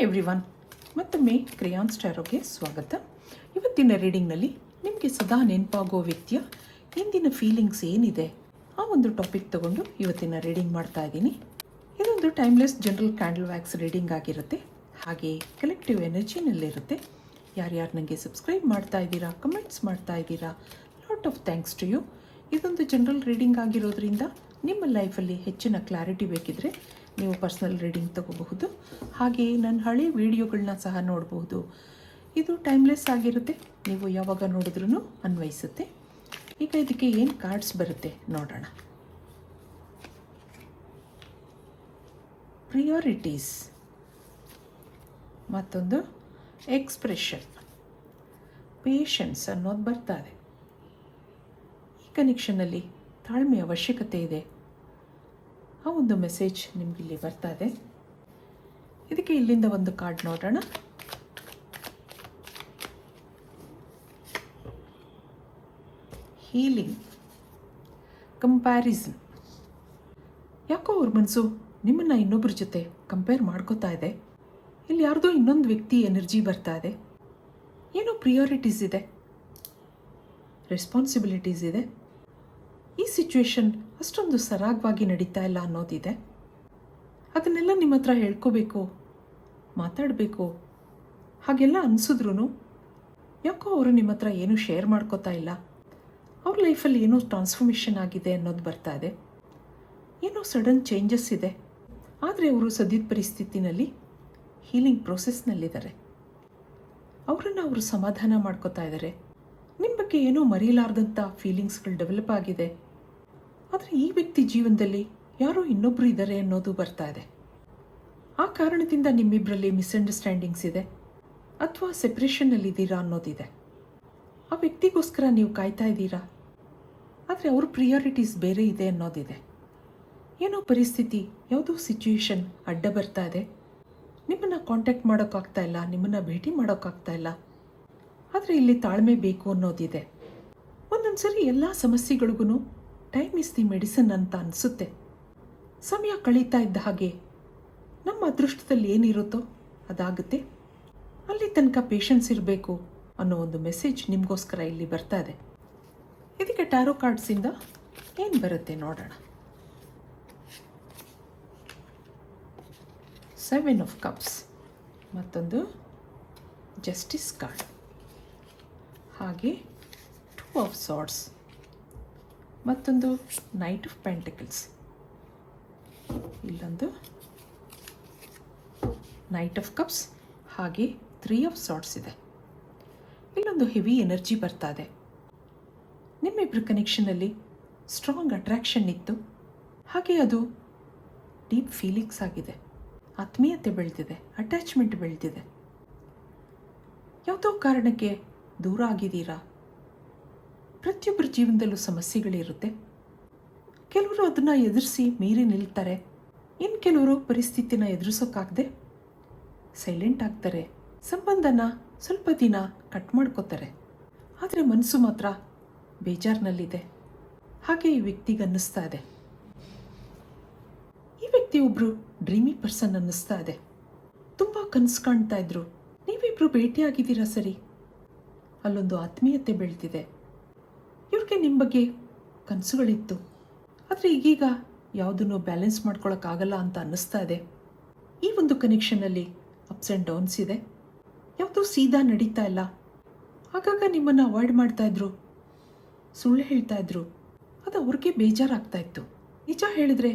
Hi everyone, ಮತ್ತೊಮ್ಮೆ crayons ಟ್ಯಾರೋಗೆ ಸ್ವಾಗತ. ಇವತ್ತಿನ ರೀಡಿಂಗ್ನಲ್ಲಿ ನಿಮಗೆ ಸದಾ ನೆನಪಾಗೋ ವ್ಯಕ್ತಿಯ ಹಿಂದಿನ ಫೀಲಿಂಗ್ಸ್ ಏನಿದೆ ಆ ಒಂದು ಟಾಪಿಕ್ ತಗೊಂಡು ಇವತ್ತಿನ ರೀಡಿಂಗ್ ಮಾಡ್ತಾ ಇದ್ದೀನಿ. ಇದೊಂದು timeless general candle wax reading ಆಗಿರುತ್ತೆ, ಹಾಗೆ ಕಲೆಕ್ಟಿವ್ ಎನರ್ಜಿನಲ್ಲಿರುತ್ತೆ. ಯಾರ್ಯಾರು ನನಗೆ ಸಬ್ಸ್ಕ್ರೈಬ್ ಮಾಡ್ತಾ ಇದ್ದೀರಾ, ಕಮೆಂಟ್ಸ್ ಮಾಡ್ತಾ ಇದ್ದೀರಾ, lot of thanks to you. ಇದೊಂದು ಜನರಲ್ ರೀಡಿಂಗ್ ಆಗಿರೋದ್ರಿಂದ ನಿಮ್ಮ ಲೈಫಲ್ಲಿ ಹೆಚ್ಚಿನ ಕ್ಲಾರಿಟಿ ಬೇಕಿದ್ರೆ ನೀವು ಪರ್ಸ್ನಲ್ ರೀಡಿಂಗ್ ತಗೋಬಹುದು. ಹಾಗೆಯೇ ನನ್ನ ಹಳೆ ವಿಡಿಯೋಗಳನ್ನ ಸಹ ನೋಡಬಹುದು. ಇದು ಟೈಮ್ಲೆಸ್ ಆಗಿರುತ್ತೆ, ನೀವು ಯಾವಾಗ ನೋಡಿದ್ರೂ ಅನ್ವಯಿಸುತ್ತೆ. ಈಗ ಇದಕ್ಕೆ ಏನು ಕಾರ್ಡ್ಸ್ ಬರುತ್ತೆ ನೋಡೋಣ. ಪ್ರಿಯಾರಿಟೀಸ್, ಮತ್ತೊಂದು ಎಕ್ಸ್ಪ್ರೆಷನ್, ಪೇಷನ್ಸ್ ಅನ್ನೋದು ಬರ್ತಾ ಇದೆ. ಈ ಕನೆಕ್ಷನಲ್ಲಿ ತಾಳ್ಮೆ ಅವಶ್ಯಕತೆ ಇದೆ, ಆ ಒಂದು ಮೆಸೇಜ್ ನಿಮಗಿಲ್ಲಿ ಬರ್ತಾ ಇದೆ. ಇದಕ್ಕೆ ಇಲ್ಲಿಂದ ಒಂದು ಕಾರ್ಡ್ ನೋಡೋಣ. Healing, comparison. ಯಾಕೋ ಅವ್ರ ಮನಸ್ಸು ನಿಮ್ಮನ್ನು ಇನ್ನೊಬ್ಬರ ಜೊತೆ ಕಂಪೇರ್ ಮಾಡ್ಕೋತಾ ಇದೆ. ಇಲ್ಲಿ ಯಾರ್ದೋ ಇನ್ನೊಂದು ವ್ಯಕ್ತಿ ಎನರ್ಜಿ ಬರ್ತಾ ಇದೆ. ಏನೋ ಪ್ರಿಯಾರಿಟೀಸ್ ಇದೆ, ರೆಸ್ಪಾನ್ಸಿಬಿಲಿಟೀಸ್ ಇದೆ. ಈ ಸಿಚುವೇಶನ್ ಅಷ್ಟೊಂದು ಸರಾಗವಾಗಿ ನಡೀತಾ ಇಲ್ಲ ಅನ್ನೋದಿದೆ. ಅದನ್ನೆಲ್ಲ ನಿಮ್ಮ ಹತ್ರ ಹೇಳ್ಕೋಬೇಕು, ಮಾತಾಡಬೇಕು ಹಾಗೆಲ್ಲ ಅನಿಸಿದ್ರೂ ಯಾಕೋ ಅವರು ನಿಮ್ಮ ಹತ್ರ ಏನೂ ಶೇರ್ ಮಾಡ್ಕೋತಾ ಇಲ್ಲ. ಅವ್ರ ಲೈಫಲ್ಲಿ ಏನೋ ಟ್ರಾನ್ಸ್ಫಾರ್ಮೇಷನ್ ಆಗಿದೆ ಅನ್ನೋದು ಬರ್ತಾ ಇದೆ. ಏನೋ ಸಡನ್ ಚೇಂಜಸ್ ಇದೆ, ಆದರೆ ಅವರು ಸದ್ಯದ ಪರಿಸ್ಥಿತಿನಲ್ಲಿ ಹೀಲಿಂಗ್ ಪ್ರೋಸೆಸ್ನಲ್ಲಿದ್ದಾರೆ. ಅವರನ್ನು ಅವರು ಸಮಾಧಾನ ಮಾಡ್ಕೋತಾ ಇದ್ದಾರೆ. ನಿಮ್ಮ ಬಗ್ಗೆ ಏನೋ ಮರೆಯಲಾರ್ದಂಥ ಫೀಲಿಂಗ್ಸ್ಗಳು ಡೆವಲಪ್ ಆಗಿದೆ. ಆದರೆ ಈ ವ್ಯಕ್ತಿ ಜೀವನದಲ್ಲಿ ಯಾರೋ ಇನ್ನೊಬ್ಬರು ಇದ್ದಾರೆ ಅನ್ನೋದು ಬರ್ತಾ ಇದೆ. ಆ ಕಾರಣದಿಂದ ನಿಮ್ಮಿಬ್ಬರಲ್ಲಿ ಮಿಸ್ಅಂಡರ್ಸ್ಟ್ಯಾಂಡಿಂಗ್ಸ್ ಇದೆ, ಅಥವಾ ಸೆಪ್ರೇಷನ್ನಲ್ಲಿದ್ದೀರಾ ಅನ್ನೋದಿದೆ. ಆ ವ್ಯಕ್ತಿಗೋಸ್ಕರ ನೀವು ಕಾಯ್ತಾ ಇದ್ದೀರಾ, ಆದರೆ ಅವ್ರ ಪ್ರಿಯಾರಿಟೀಸ್ ಬೇರೆ ಇದೆ ಅನ್ನೋದಿದೆ. ಏನೋ ಪರಿಸ್ಥಿತಿ, ಯಾವುದೋ ಸಿಚುವೇಶನ್ ಅಡ್ಡ ಬರ್ತಾ ಇದೆ. ನಿಮ್ಮನ್ನು ಕಾಂಟ್ಯಾಕ್ಟ್ ಮಾಡೋಕ್ಕಾಗ್ತಾ ಇಲ್ಲ, ನಿಮ್ಮನ್ನು ಭೇಟಿ ಮಾಡೋಕ್ಕಾಗ್ತಾ ಇಲ್ಲ. ಆದರೆ ಇಲ್ಲಿ ತಾಳ್ಮೆ ಬೇಕು ಅನ್ನೋದಿದೆ. ಒಂದೊಂದು ಸರಿ ಎಲ್ಲ ಸಮಸ್ಯೆಗಳಿಗೂ ಟೈಮ್ ಇಸ್ ದಿ ಮೆಡಿಸಿನ್ ಅಂತ ಅನಿಸುತ್ತೆ. ಸಮಯ ಕಳೀತಾ ಇದ್ದ ಹಾಗೆ ನಮ್ಮ ಅದೃಷ್ಟದಲ್ಲಿ ಏನಿರುತ್ತೋ ಅದಾಗುತ್ತೆ. ಅಲ್ಲಿ ತನಕ ಪೇಷನ್ಸ್ ಇರಬೇಕು ಅನ್ನೋ ಒಂದು ಮೆಸೇಜ್ ನಿಮಗೋಸ್ಕರ ಇಲ್ಲಿ ಬರ್ತಾ ಇದೆ. ಇದಕ್ಕೆ ಟ್ಯಾರೋ ಕಾರ್ಡ್ಸಿಂದ ಏನು ಬರುತ್ತೆ ನೋಡೋಣ. 7 ಆಫ್ ಕಪ್ಸ್, ಮತ್ತೊಂದು ಜಸ್ಟಿಸ್ ಕಾರ್ಡ್, ಹಾಗೆ 2 ಆಫ್ ಸಾರ್ಡ್ಸ್, ಮತ್ತೊಂದು ನೈಟ್ ಆಫ್ ಪೆಂಟಿಕಲ್ಸ್, ಇಲ್ಲೊಂದು ನೈಟ್ ಆಫ್ ಕಪ್ಸ್, ಹಾಗೆ 3 ಆಫ್ ಸಾರ್ಡ್ಸ್ ಇದೆ. ಇಲ್ಲೊಂದು ಹೆವಿ ಎನರ್ಜಿ ಬರ್ತಾ ಇದೆ. ನಿಮ್ಮಿಬ್ಬರ ಕನೆಕ್ಷನಲ್ಲಿ ಸ್ಟ್ರಾಂಗ್ ಅಟ್ರಾಕ್ಷನ್ ಇತ್ತು, ಹಾಗೆ ಅದು ಡೀಪ್ ಫೀಲಿಂಗ್ಸ್ ಆಗಿದೆ. ಆತ್ಮೀಯತೆ ಬೆಳೆದಿದೆ, ಅಟ್ಯಾಚ್ಮೆಂಟ್ ಬೆಳೆದಿದೆ. ಯಾವುದೋ ಕಾರಣಕ್ಕೆ ದೂರ ಆಗಿದ್ದೀರಾ. ಪ್ರತಿಯೊಬ್ಬರ ಜೀವನದಲ್ಲೂ ಸಮಸ್ಯೆಗಳಿರುತ್ತೆ. ಕೆಲವರು ಅದನ್ನು ಎದುರಿಸಿ ಮೀರಿ ನಿಲ್ತಾರೆ, ಇನ್ನು ಕೆಲವರು ಪರಿಸ್ಥಿತಿನ ಎದುರಿಸೋಕ್ಕಾಗದೆ ಸೈಲೆಂಟ್ ಆಗ್ತಾರೆ. ಸಂಬಂಧನ ಸ್ವಲ್ಪ ದಿನ ಕಟ್ ಮಾಡ್ಕೋತಾರೆ, ಆದರೆ ಮನಸ್ಸು ಮಾತ್ರ ಬೇಜಾರಿನಲ್ಲಿದೆ. ಹಾಗೆ ಈ ವ್ಯಕ್ತಿಗೆ ಅನ್ನಿಸ್ತಾ ಇದೆ. ಈ ವ್ಯಕ್ತಿ ಒಬ್ಬರು ಡ್ರೀಮಿ ಪರ್ಸನ್ ಅನ್ನಿಸ್ತಾ ಇದೆ. ತುಂಬ ಕನಸು ಕಾಣ್ತಾ ಇದ್ರು. ನೀವಿಬ್ಬರು ಭೇಟಿಯಾಗಿದ್ದೀರಾ ಸರಿ, ಅಲ್ಲೊಂದು ಆತ್ಮೀಯತೆ ಬೆಳೆದಿದೆ. ಇವ್ರಿಗೆ ನಿಮ್ಮ ಬಗ್ಗೆ ಕನಸುಗಳಿತ್ತು, ಆದರೆ ಈಗೀಗ ಯಾವುದನ್ನು ಬ್ಯಾಲೆನ್ಸ್ ಮಾಡ್ಕೊಳಕ್ಕಾಗಲ್ಲ ಅಂತ ಅನ್ನಿಸ್ತಾ ಇದೆ. ಈ ಒಂದು ಕನೆಕ್ಷನಲ್ಲಿ ಅಪ್ಸ್ ಆ್ಯಂಡ್ ಡೌನ್ಸ್ ಇದೆ. ಯಾವುದೂ ಸೀದಾ ನಡೀತಾ ಇಲ್ಲ. ಆಗಾಗ ನಿಮ್ಮನ್ನು ಅವಾಯ್ಡ್ ಮಾಡ್ತಾಯಿದ್ರು, ಸುಳ್ಳು ಹೇಳ್ತಾಯಿದ್ರು. ಅದು ಅವ್ರಿಗೆ ಬೇಜಾರಾಗ್ತಾಯಿತ್ತು. ನಿಜ ಹೇಳಿದ್ರೆ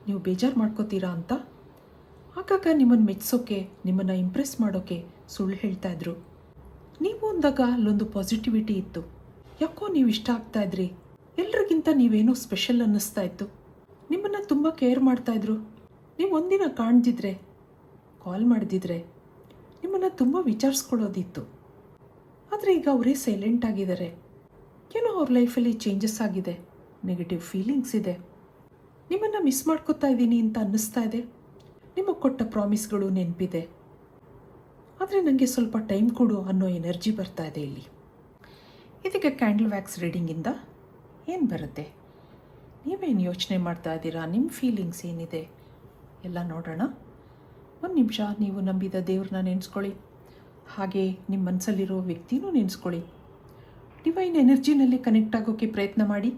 ನೀವು ಬೇಜಾರು ಮಾಡ್ಕೋತೀರಾ ಅಂತ ಆಗಾಗ ನಿಮ್ಮನ್ನು ಮೆಚ್ಚಿಸೋಕೆ, ನಿಮ್ಮನ್ನು ಇಂಪ್ರೆಸ್ ಮಾಡೋಕ್ಕೆ ಸುಳ್ಳು ಹೇಳ್ತಾಯಿದ್ರು. ನೀವು ಅಂದಾಗ ಅಲ್ಲೊಂದು ಪಾಸಿಟಿವಿಟಿ ಇತ್ತು. ಯಾಕೋ ನೀವು ಇಷ್ಟ ಆಗ್ತಾಯಿದ್ರಿ, ಎಲ್ರಿಗಿಂತ ನೀವೇನೋ ಸ್ಪೆಷಲ್ ಅನ್ನಿಸ್ತಾ ಇತ್ತು. ನಿಮ್ಮನ್ನು ತುಂಬ ಕೇರ್ ಮಾಡ್ತಾಯಿದ್ರು. ನೀವು ಒಂದಿನ ಕಾಣ್ದಿದ್ರೆ, ಕಾಲ್ ಮಾಡಿದಿದ್ರೆ ನಿಮ್ಮನ್ನು ತುಂಬ ವಿಚಾರಿಸ್ಕೊಳ್ಳೋದಿತ್ತು. ಆದರೆ ಈಗ ಅವರೇ ಸೈಲೆಂಟ್ ಆಗಿದ್ದಾರೆ. ಏನೋ ಅವ್ರ ಲೈಫಲ್ಲಿ ಚೇಂಜಸ್ ಆಗಿದೆ, ನೆಗೆಟಿವ್ ಫೀಲಿಂಗ್ಸ್ ಇದೆ. ನಿಮ್ಮನ್ನು ಮಿಸ್ ಮಾಡ್ಕೋತಾ ಇದ್ದೀನಿ ಅಂತ ಅನ್ನಿಸ್ತಾ ಇದೆ. ನಿಮಗೆ ಕೊಟ್ಟ ಪ್ರಾಮಿಸ್ಗಳು ನೆನಪಿದೆ, ಆದರೆ ನನಗೆ ಸ್ವಲ್ಪ ಟೈಮ್ ಕೊಡು ಅನ್ನೋ ಎನರ್ಜಿ ಬರ್ತಾ ಇದೆ ಇಲ್ಲಿ. ಇದಕ್ಕೆ ಕ್ಯಾಂಡಲ್ ವ್ಯಾಕ್ಸ್ ರೀಡಿಂಗಿಂದ ಏನು ಬರುತ್ತೆ, ನೀವೇನು ಯೋಚನೆ ಮಾಡ್ತಾ ಇದ್ದೀರಾ, ನಿಮ್ಮ ಫೀಲಿಂಗ್ಸ್ ಏನಿದೆ ಎಲ್ಲ ನೋಡೋಣ. ಒಂದು ನಿಮಿಷ ನೀವು ನಂಬಿದ ದೇವ್ರನ್ನ ನೆನೆಸ್ಕೊಳ್ಳಿ. ಹಾಗೆ ನಿಮ್ಮ ಮನಸ್ಸಲ್ಲಿರೋ ವ್ಯಕ್ತಿನೂ ನೆನೆಸ್ಕೊಳ್ಳಿ. ಡಿವೈನ್ ಎನರ್ಜಿನಲ್ಲಿ ಕನೆಕ್ಟ್ ಆಗೋಕ್ಕೆ ಪ್ರಯತ್ನ ಮಾಡಿ.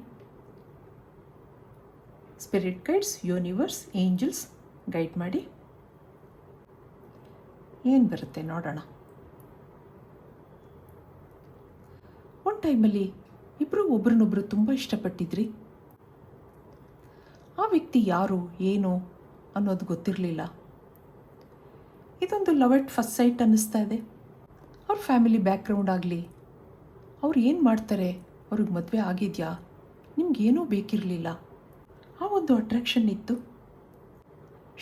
Spirit guides, universe, angels guide ಮಾಡಿ. ಏನು ಬರುತ್ತೆ ನೋಡೋಣ. ಒಂದು ಟೈಮಲ್ಲಿ ಇಬ್ಬರು ಒಬ್ರನ್ನೊಬ್ರು ತುಂಬ ಇಷ್ಟಪಟ್ಟಿದ್ರಿ. ಆ ವ್ಯಕ್ತಿ ಯಾರು ಏನು ಅನ್ನೋದು ಗೊತ್ತಿರಲಿಲ್ಲ. ಇದೊಂದು ಲವ್ ಎಟ್ ಫಸ್ಟ್ ಸೈಟ್ ಅನ್ನಿಸ್ತಾ ಇದೆ. ಅವ್ರ ಫ್ಯಾಮಿಲಿ ಬ್ಯಾಕ್ಗ್ರೌಂಡ್ ಆಗಲಿ, ಅವ್ರು ಏನು ಮಾಡ್ತಾರೆ, ಅವ್ರಿಗೆ ಮದುವೆ ಆಗಿದೆಯಾ, ನಿಮಗೇನೂ ಬೇಕಿರಲಿಲ್ಲ. ಆ ಒಂದು ಅಟ್ರಾಕ್ಷನ್ ಇತ್ತು.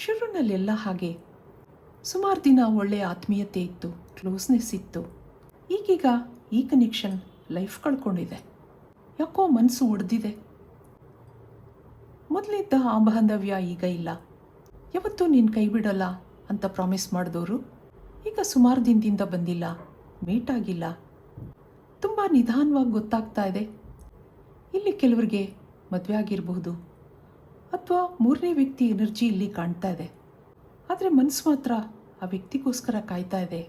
ಶುರುನಲ್ಲೆಲ್ಲ ಹಾಗೆ ಸುಮಾರು ದಿನ ಒಳ್ಳೆಯ ಆತ್ಮೀಯತೆ ಇತ್ತು, ಕ್ಲೋಸ್ನೆಸ್ ಇತ್ತು. ಈಗೀಗ ಈ ಕನೆಕ್ಷನ್ ಲೈಫ್ ಕಳ್ಕೊಂಡಿದೆ. ಯಾಕೋ ಮನಸ್ಸು ಒಡೆದಿದೆ. ಮೊದಲಿದ್ದ ಆ ಬಾಂಧವ್ಯ ಈಗ ಇಲ್ಲ. ಯಾವತ್ತೂ ನೀನು ಕೈ ಬಿಡೋಲ್ಲ ಅಂತ ಪ್ರಾಮಿಸ್ ಮಾಡಿದವರು ಈಗ ಸುಮಾರು ದಿನದಿಂದ ಬಂದಿಲ್ಲ, ಮೀಟ್ ಆಗಿಲ್ಲ. ತುಂಬ ನಿಧಾನವಾಗಿ ಗೊತ್ತಾಗ್ತಾ ಇದೆ. ಇಲ್ಲಿ ಕೆಲವರಿಗೆ ಮದುವೆ ಆಗಿರಬಹುದು, ಅಥವಾ ಮೂರನೇ ವ್ಯಕ್ತಿ ಎನರ್ಜಿ ಇಲ್ಲಿ ಕಾಣ್ತಾ ಇದೆ. ಆದರೆ ಮನಸ್ಸು ಮಾತ್ರ ಆ ವ್ಯಕ್ತಿಗೋಸ್ಕರ ಕಾಯ್ತಾ ಇದೆ.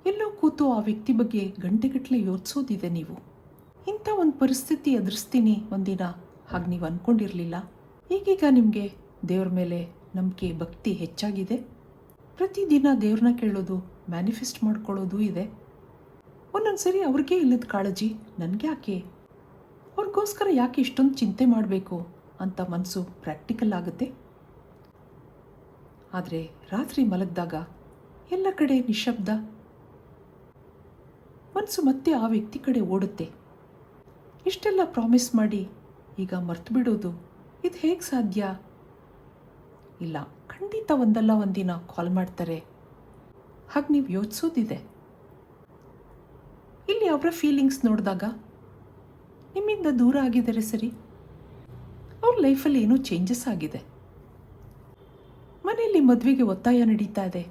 ಎಲ್ಲೋ ಕೂತು ಆ ವ್ಯಕ್ತಿ ಬಗ್ಗೆ ಗಂಟೆಗಟ್ಟಲೆ ಯೋಚಿಸೋದಿದೆ. ನೀವು ಇಂಥ ಒಂದು ಪರಿಸ್ಥಿತಿ ಎದುರಿಸ್ತೀನಿ ಒಂದಿನ, ಹಾಗೆ ನೀವು ಅಂದ್ಕೊಂಡಿರಲಿಲ್ಲ. ಈಗೀಗ ನಿಮಗೆ ದೇವ್ರ ಮೇಲೆ ನಂಬಿಕೆ, ಭಕ್ತಿ ಹೆಚ್ಚಾಗಿದೆ. ಪ್ರತಿದಿನ ದೇವ್ರನ್ನ ಕೇಳೋದು, ಮ್ಯಾನಿಫೆಸ್ಟ್ ಮಾಡ್ಕೊಳ್ಳೋದು ಇದೆ. ಒಂದೊಂದು ಸರಿ ಅವ್ರಿಗೆ ಇಲ್ಲದ ಕಾಳಜಿ ನನಗೆ ಯಾಕೆ, ಅವ್ರಿಗೋಸ್ಕರ ಯಾಕೆ ಇಷ್ಟೊಂದು ಚಿಂತೆ ಮಾಡಬೇಕು ಅಂತ ಮನಸ್ಸು ಪ್ರಾಕ್ಟಿಕಲ್ ಆಗುತ್ತೆ. ಆದರೆ ರಾತ್ರಿ ಮಲಗಿದಾಗ ಎಲ್ಲ ಕಡೆ ನಿಶಬ್ದ. ಮನಸ್ಸು ಮತ್ತೆ ಆ ವ್ಯಕ್ತಿ ಕಡೆ ಓಡುತ್ತೆ. ಇಷ್ಟೆಲ್ಲ ಪ್ರಾಮಿಸ್ ಮಾಡಿ ಈಗ ಮರ್ತು ಬಿಡೋದು, ಇದು ಹೇಗೆ ಸಾಧ್ಯ? ಇಲ್ಲ, ಖಂಡಿತ ಒಂದಲ್ಲ ಒಂದಿನ ಕಾಲ್ ಮಾಡ್ತಾರೆ. ಹಾಗೆ ನೀವು ಯೋಚಿಸೋದಿದೆ. ಇಲ್ಲಿ ಅವರ ಫೀಲಿಂಗ್ಸ್ ನೋಡಿದಾಗ ನಿಮ್ಮಿಂದ ದೂರ ಆಗಿದ್ದಾರೆ ಸರಿ, ಅವ್ರ ಲೈಫಲ್ಲಿ ಏನೋ ಚೇಂಜಸ್ ಆಗಿದೆ. ಮನೆಯಲ್ಲಿ ಮದುವೆಗೆ ಒತ್ತಾಯ ನಡೀತಾ ಇದೆ.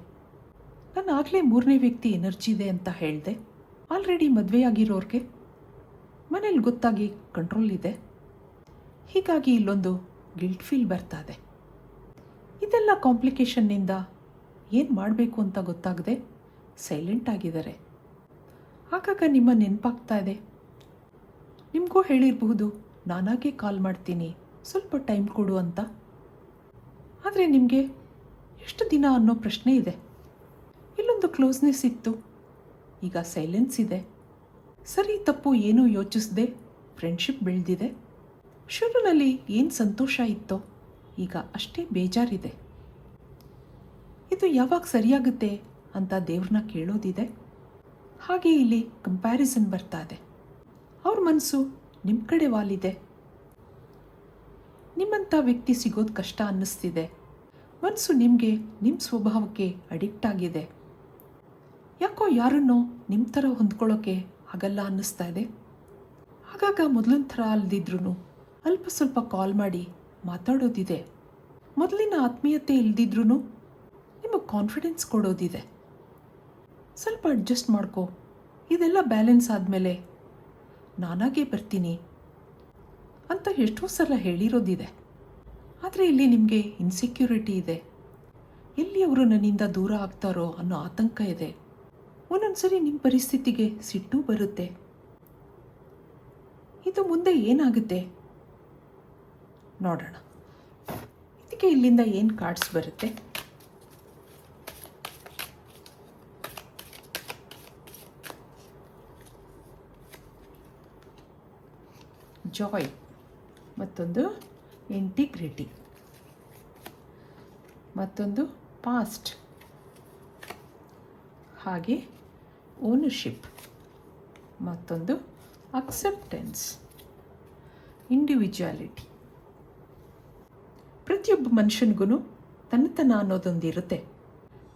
ನಾನು ಆಗಲೇ ಮೂರನೇ ವ್ಯಕ್ತಿ ಎನರ್ಜಿ ಇದೆ ಅಂತ ಹೇಳಿದೆ. ಆಲ್ರೆಡಿ ಮದುವೆಯಾಗಿರೋರಿಗೆ ಮನೇಲಿ ಗೊತ್ತಾಗಿ ಕಂಟ್ರೋಲ್ ಇದೆ. ಹೀಗಾಗಿ ಇಲ್ಲೊಂದು ಗಿಲ್ಟ್ ಫೀಲ್ ಬರ್ತಾ ಇದೆ. ಇದೆಲ್ಲ ಕಾಂಪ್ಲಿಕೇಶನ್ನಿಂದ ಏನು ಮಾಡಬೇಕು ಅಂತ ಗೊತ್ತಾಗದೆ ಸೈಲೆಂಟ್ ಆಗಿದ್ದಾರೆ. ಆಗಾಗ ನಿಮ್ಮ ನೆನಪಾಗ್ತಾ ಇದೆ. ನಿಮಗೂ ಹೇಳಿರಬಹುದು, ನಾನಾಗೆ ಕಾಲ್ ಮಾಡ್ತೀನಿ, ಸ್ವಲ್ಪ ಟೈಮ್ ಕೊಡು ಅಂತ. ಆದರೆ ನಿಮಗೆ ಎಷ್ಟು ದಿನ ಅನ್ನೋ ಪ್ರಶ್ನೆ ಇದೆ. ಇಲ್ಲೊಂದು ಕ್ಲೋಸ್ನೆಸ್ ಇತ್ತು, ಈಗ ಸೈಲೆನ್ಸ್ ಇದೆ. ಸರಿ ತಪ್ಪು ಏನೂ ಯೋಚಿಸದೆ ಫ್ರೆಂಡ್ಶಿಪ್ ಬೆಳೆದಿದೆ. ಶುರುನಲ್ಲಿ ಏನು ಸಂತೋಷ ಇತ್ತೋ ಈಗ ಅಷ್ಟೇ ಬೇಜಾರಿದೆ. ಇದು ಯಾವಾಗ ಸರಿಯಾಗುತ್ತೆ ಅಂತ ದೇವ್ರನ್ನ ಕೇಳೋದಿದೆ. ಹಾಗೆ ಇಲ್ಲಿ ಕಂಪ್ಯಾರಿಸನ್ ಬರ್ತಾ ಇದೆ. ಅವ್ರ ಮನಸ್ಸು ನಿಮ್ಮ ಕಡೆ ವಾಲಿದೆ. ನಿಮ್ಮಂಥ ವ್ಯಕ್ತಿ ಸಿಗೋದು ಕಷ್ಟ ಅನ್ನಿಸ್ತಿದೆ. ಮನಸ್ಸು ನಿಮಗೆ, ನಿಮ್ಮ ಸ್ವಭಾವಕ್ಕೆ ಅಡಿಕ್ಟ್ ಆಗಿದೆ. ಯಾಕೋ ಯಾರನ್ನೋ ನಿಮ್ಮ ಥರ ಹೊಂದ್ಕೊಳ್ಳೋಕ್ಕೆ ಆಗಲ್ಲ ಅನ್ನಿಸ್ತಾ ಇದೆ. ಆಗಾಗ ಮೊದಲಿನ ಥರ ಅಲ್ದಿದ್ರೂ ಅಲ್ಪ ಸ್ವಲ್ಪ ಕಾಲ್ ಮಾಡಿ ಮಾತಾಡೋದಿದೆ. ಮೊದಲಿನ ಆತ್ಮೀಯತೆ ಇಲ್ದಿದ್ರೂ ನಿಮಗೆ ಕಾನ್ಫಿಡೆನ್ಸ್ ಕೊಡೋದಿದೆ. ಸ್ವಲ್ಪ ಅಡ್ಜಸ್ಟ್ ಮಾಡ್ಕೋ, ಇದೆಲ್ಲ ಬ್ಯಾಲೆನ್ಸ್ ಆದಮೇಲೆ ನಾನಾಗೇ ಬರ್ತೀನಿ ಅಂತ ಎಷ್ಟೋ ಸಲ ಹೇಳಿರೋದಿದೆ. ಆದರೆ ಇಲ್ಲಿ ನಿಮಗೆ ಇನ್ಸೆಕ್ಯೂರಿಟಿ ಇದೆ. ಎಲ್ಲಿ ಅವರು ನನ್ನಿಂದ ದೂರ ಆಗ್ತಾರೋ ಅನ್ನೋ ಆತಂಕ ಇದೆ. ಒಂದೊಂದ್ಸರಿ ನಿಮ್ಮ ಪರಿಸ್ಥಿತಿಗೆ ಸಿಟ್ಟು ಬರುತ್ತೆ. ಇದು ಮುಂದೆ ಏನಾಗುತ್ತೆ ನೋಡೋಣ. ಇದಕ್ಕೆ ಇಲ್ಲಿಂದ ಏನು ಕಾರ್ಡ್ಸ್ ಬರುತ್ತೆ. ಜಾಯ್, ಮತ್ತೊಂದು ಇಂಟಿಗ್ರಿಟಿ, ಮತ್ತೊಂದು ಪಾಸ್ಟ್, ಹಾಗೆ ಓನರ್ಶಿಪ್, ಮತ್ತೊಂದು ಅಕ್ಸೆಪ್ಟೆನ್ಸ್, ಇಂಡಿವಿಜುವಾಲಿಟಿ. ಪ್ರತಿಯೊಬ್ಬ ಮನುಷ್ಯನಿಗೂ ತನ್ನತನ ಅನ್ನೋದೊಂದು ಇರುತ್ತೆ.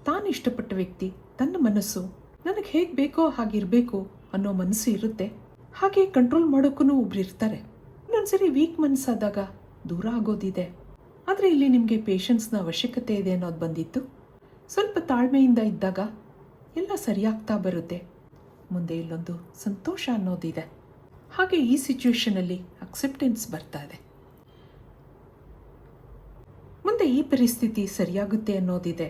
ತಾನು ಇಷ್ಟಪಟ್ಟ ವ್ಯಕ್ತಿ, ತನ್ನ ಮನಸ್ಸು ನನಗೆ ಹೇಗೆ ಬೇಕೋ ಹಾಗಿರಬೇಕು ಅನ್ನೋ ಮನಸ್ಸು ಇರುತ್ತೆ. ಹಾಗೆ ಕಂಟ್ರೋಲ್ ಮಾಡೋಕ್ಕೂ ಒಬ್ರು ಇರ್ತಾರೆ. ಇನ್ನೊಂದ್ಸರಿ ವೀಕ್ ಮನಸ್ಸಾದಾಗ ದೂರ ಆಗೋದಿದೆ. ಆದರೆ ಇಲ್ಲಿ ನಿಮಗೆ ಪೇಷನ್ಸ್ನ ಅವಶ್ಯಕತೆ ಇದೆ ಅನ್ನೋದು ಬಂದಿತ್ತು. ಸ್ವಲ್ಪ ತಾಳ್ಮೆಯಿಂದ ಇದ್ದಾಗ ಎಲ್ಲ ಸರಿಯಾಗ್ತಾ ಬರುತ್ತೆ. ಮುಂದೆ ಇಲ್ಲೊಂದು ಸಂತೋಷ ಅನ್ನೋದಿದೆ. ಹಾಗೆ ಈ ಸಿಚುವೇಶನಲ್ಲಿ ಅಕ್ಸೆಪ್ಟೆನ್ಸ್ ಬರ್ತಾ ಇದೆ. ಮುಂದೆ ಈ ಪರಿಸ್ಥಿತಿ ಸರಿಯಾಗುತ್ತೆ ಅನ್ನೋದಿದೆ.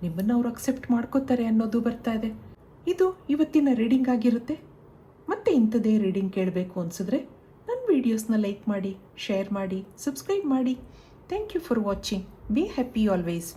ನಿಮ್ಮನ್ನು ಅವ್ರು ಅಕ್ಸೆಪ್ಟ್ ಮಾಡ್ಕೋತಾರೆ ಅನ್ನೋದು ಬರ್ತಾ ಇದೆ. ಇದು ಇವತ್ತಿನ ರೀಡಿಂಗ್ ಆಗಿರುತ್ತೆ. ಮತ್ತೆ ಇಂಥದೇ ರೀಡಿಂಗ್ ಕೇಳಬೇಕು ಅನಿಸಿದ್ರೆ ನನ್ನ ವೀಡಿಯೋಸ್ನ ಲೈಕ್ ಮಾಡಿ, ಶೇರ್ ಮಾಡಿ, ಸಬ್ಸ್ಕ್ರೈಬ್ ಮಾಡಿ. Thank you for watching. Be happy always.